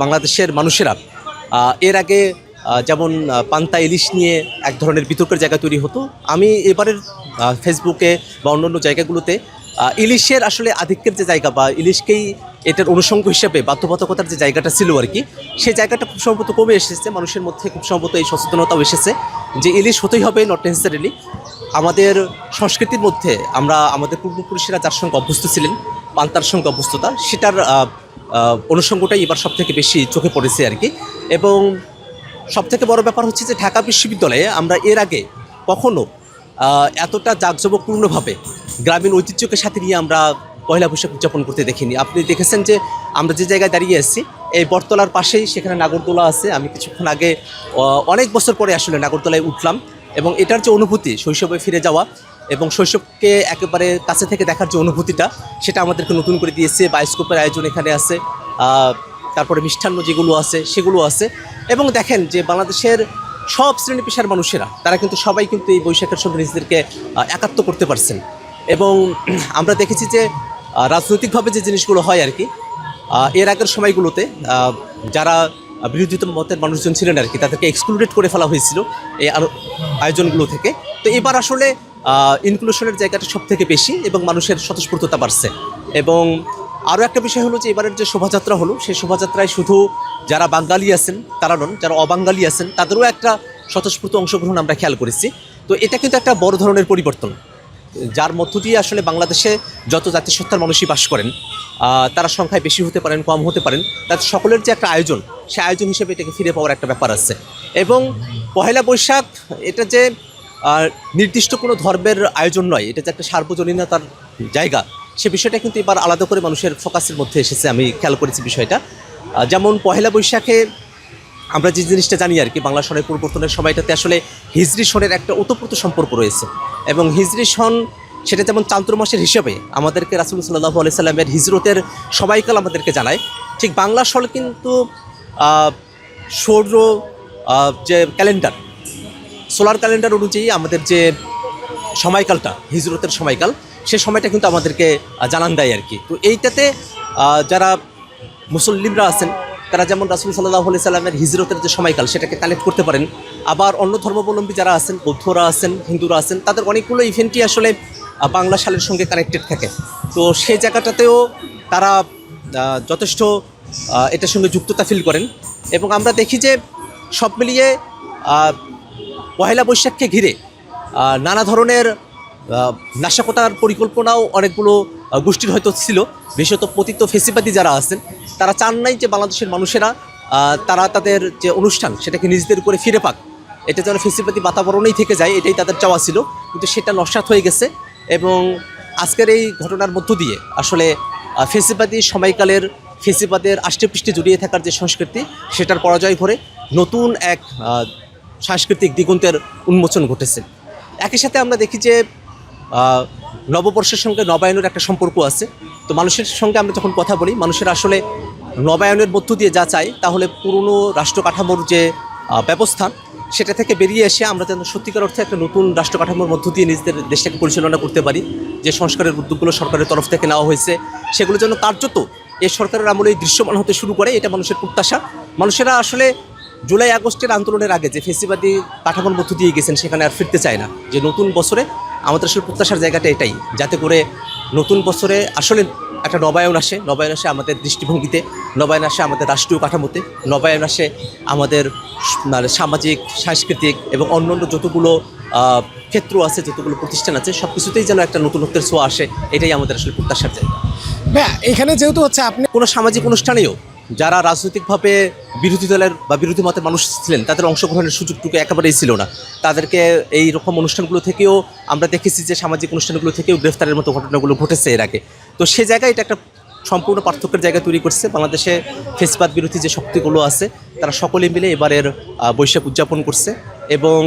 বাংলাদেশের মানুষেরা এর আগে যেমন পান্তা ইলিশ নিয়ে এক ধরনের বিতর্কের জায়গা তৈরি হতো, আমি এবারের ফেসবুকে বা অন্যান্য জায়গাগুলোতে ইলিশের আসলে আধিক্যের যে জায়গা বা ইলিশকেই এটার অনুষঙ্গ হিসেবে বাধ্যবাধকতার যে জায়গাটা ছিল আর কি, সেই জায়গাটা খুব সম্ভবত কমে এসেছে। মানুষের মধ্যে খুব সম্ভবত এই সচেতনতাও এসেছে যে ইলিশ হতেই হবে, নট নেসেসারিলি আমাদের সংস্কৃতির মধ্যে আমরা আমাদের পূর্বপুরুষেরা যার সঙ্গে অভ্যস্ত ছিলেন, পান্তার সঙ্গে অভ্যস্ততা, সেটার অনুষঙ্গটাই এবার সবথেকে বেশি চোখে পড়েছে আর কি। এবং সবথেকে বড় ব্যাপার হচ্ছে যে ঢাকা বিশ্ববিদ্যালয়ে আমরা এর আগে কখনো এতটা জাঁকজমকপূর্ণভাবে গ্রামীণ ঐতিহ্যকে সাথে নিয়ে আমরা পয়লা বৈশাখ উদযাপন করতে দেখিনি। আপনি দেখেছেন যে আমরা যে জায়গায় দাঁড়িয়ে এসেছি এই বটতলার পাশেই সেখানে নাগরদোলা আছে। আমি কিছুক্ষণ আগে অনেক বছর পরে আসলে নাগরদোলায় উঠলাম এবং এটার যে অনুভূতি, শৈশবে ফিরে যাওয়া এবং শৈশবকে একেবারে কাছে থেকে দেখার যে অনুভূতিটা, সেটা আমাদেরকে নতুন করে দিয়েছে। বায়োস্কোপের আয়োজন এখানে আছে, তারপরে মিষ্টান্ন যেগুলো আছে সেগুলো আছে। এবং দেখেন যে বাংলাদেশের সব শ্রেণী পেশার মানুষেরা তারা কিন্তু সবাই কিন্তু এই বৈশাখের সঙ্গে নিজেদেরকে একাত্ম করতে পারছেন। এবং আমরা দেখেছি যে রাজনৈতিকভাবে যে জিনিসগুলো হয় আর কি, এর আগের সময়গুলোতে যারা বিরোধী মতের মানুষজন ছিলেন আর কি, তাদেরকে এক্সক্লুডেড করে ফেলা হয়েছিল এই আয়োজনগুলো থেকে। তো এবার আসলে ইনক্লুশনের জায়গাটা সব থেকে বেশি এবং মানুষের স্বতঃস্ফূর্ততা বাড়ছে। এবং আরও একটা বিষয় হলো যে এবারের যে শোভাযাত্রা হলো, সেই শোভাযাত্রায় শুধু যারা বাঙালি আছেন তারা নন, যারা অবাঙালি আছেন তাদেরও একটা স্বতঃস্ফূর্ত অংশগ্রহণ আমরা খেয়াল করেছি। তো এটা কিন্তু একটা বড় ধরনের পরিবর্তন, যার মধ্য দিয়ে আসলে বাংলাদেশে যত জাতিসত্তার মানুষই বাস করেন, তারা সংখ্যায় বেশি হতে পারেন, কম হতে পারেন, তাদের সকলের যে একটা আয়োজন, সেই আয়োজন হিসেবে এটাকে ফিরে পাওয়ার একটা ব্যাপার আছে। এবং পহেলা বৈশাখ এটা যে নির্দিষ্ট কোনো ধর্মের আয়োজন নয়, এটা যে একটা সার্বজনীনতার জায়গা, সে বিষয়টা কিন্তু এবার আলাদা করে মানুষের ফোকাসের মধ্যে এসেছে। আমি খেয়াল করেছি বিষয়টা। যেমন পহেলা বৈশাখে আমরা যে জিনিসটা জানি আর কি, বাংলা সনের পরিবর্তনের সময়টাতে আসলে হিজরি সনের একটা ওতপ্রোত সম্পর্ক রয়েছে। এবং হিজরি সন সেটা যেমন চান্দ্র মাসের হিসেবে আমাদেরকে রাসূল সাল্লাল্লাহু আলাইহি সাল্লামের হিজরতের সময়কাল আমাদেরকে জানায়, ঠিক বাংলা সন কিন্তু সৌর যে ক্যালেন্ডার, সোলার ক্যালেন্ডার অনুযায়ী আমাদের যে সময়কালটা, হিজরতের সময়কাল, সে সময়টা কিন্তু আমাদেরকে জানান দেয় আর কি। তো এইটাতে যারা মুসল্লিমরা আছেন তারা যেমন রাসূল সাল্লাল্লাহু আলাইহি সাল্লামের হিজরতের যে সময়কাল সেটাকে কালেক্ট করতে পারেন। আবার অন্য ধর্মাবলম্বী যারা আছেন, বৌদ্ধরা আছেন, হিন্দুরা আছেন, তাদের অনেকগুলো ইভেন্টই আসলে বাংলা সালের সঙ্গে কানেক্টেড থাকে। তো সেই জায়গাটাতেও তারা যথেষ্ট এটার সঙ্গে যুক্ততা ফিল করেন। এবং আমরা দেখি যে সব মিলিয়ে পহেলা বৈশাখকে ঘিরে নানা ধরনের নাশকতার পরিকল্পনাও অনেকগুলো গোষ্ঠীর হয়তো ছিল। বিশেষত পতিত ফেসিবাদী যারা আছেন তারা চান নাই যে বাংলাদেশের মানুষেরা তারা তাদের যে অনুষ্ঠান সেটাকে নিজেদের উপরে ফিরে পাক, এটা যেন ফেসিবাদী বাতাবরণেই থেকে যায়, এটাই তাদের চাওয়া ছিল। কিন্তু সেটা নস্যাৎ হয়ে গেছে। এবং আজকের এই ঘটনার মধ্য দিয়ে আসলে ফেসিবাদী সময়কালের ফেসিবাদের আষ্টেপৃষ্ঠে জড়িয়ে থাকার যে সংস্কৃতি, সেটার পরাজয় করে নতুন এক সাংস্কৃতিক দিগন্তের উন্মোচন ঘটেছে। একই সাথে আমরা দেখি যে নববর্ষের সঙ্গে নবায়নের একটা সম্পর্ক আছে। তো মানুষের সঙ্গে আমরা যখন কথা বলি, মানুষের আসলে নবায়নের মধ্য দিয়ে যা চাই, তাহলে পুরনো রাষ্ট্র কাঠামোর যে ব্যবস্থা, সেটা থেকে বেরিয়ে এসে আমরা যেন সত্যিকার অর্থে একটা নতুন রাষ্ট্র কাঠামোর মধ্য দিয়ে নিজেদের দেশটাকে পরিচালনা করতে পারি। যে সংস্কারের উদ্যোগগুলো সরকারের তরফ থেকে নেওয়া হয়েছে, সেগুলো যেন কার্যত এই সরকারের আমলেই দৃশ্যমান হতে শুরু করে, এটা মানুষের প্রত্যাশা। মানুষেরা আসলে জুলাই আগস্টের আন্দোলনের আগে যে ফেসিবাদী কাঠামোর মধ্য দিয়ে গেছেন, সেখানে আর ফিরতে চায় না। যে নতুন বছরে আমাদের আসলে প্রত্যাশার জায়গাটা এটাই, যাতে করে নতুন বছরে আসলে একটা নবায়ন আসে। নবায়ন আসে আমাদের দৃষ্টিভঙ্গিতে, নবায়ন আসে আমাদের রাষ্ট্রীয় কাঠামোতে, নবায়ন আসে আমাদের সামাজিক, সাংস্কৃতিক এবং অন্যান্য যতগুলো ক্ষেত্র আছে, যতগুলো প্রতিষ্ঠান আছে, সব কিছুতেই যেন একটা নতুনত্বের ছোঁয়া আসে। এটাই আমাদের আসলে প্রত্যাশার জায়গা। হ্যাঁ, এখানে যেহেতু হচ্ছে আপনি কোনো সামাজিক অনুষ্ঠানেও যারা রাজনৈতিকভাবে বিরোধী দলের বা বিরোধী মতের মানুষ ছিলেন, তাদের অংশগ্রহণের সুযোগটুকু একেবারেই ছিল না। তাদেরকে এই রকম অনুষ্ঠানগুলো থেকেও আমরা দেখেছি যে সামাজিক অনুষ্ঠানগুলো থেকেও গ্রেফতারের মতো ঘটনাগুলো ঘটেছে এর আগে। তো সে জায়গায় এটা একটা সম্পূর্ণ পার্থক্যের জায়গা তৈরি করছে। বাংলাদেশে ফেসিবাদ বিরোধী যে শক্তিগুলো আছে, তারা সকলে মিলে এবারের বৈশাখ উদযাপন করছে। এবং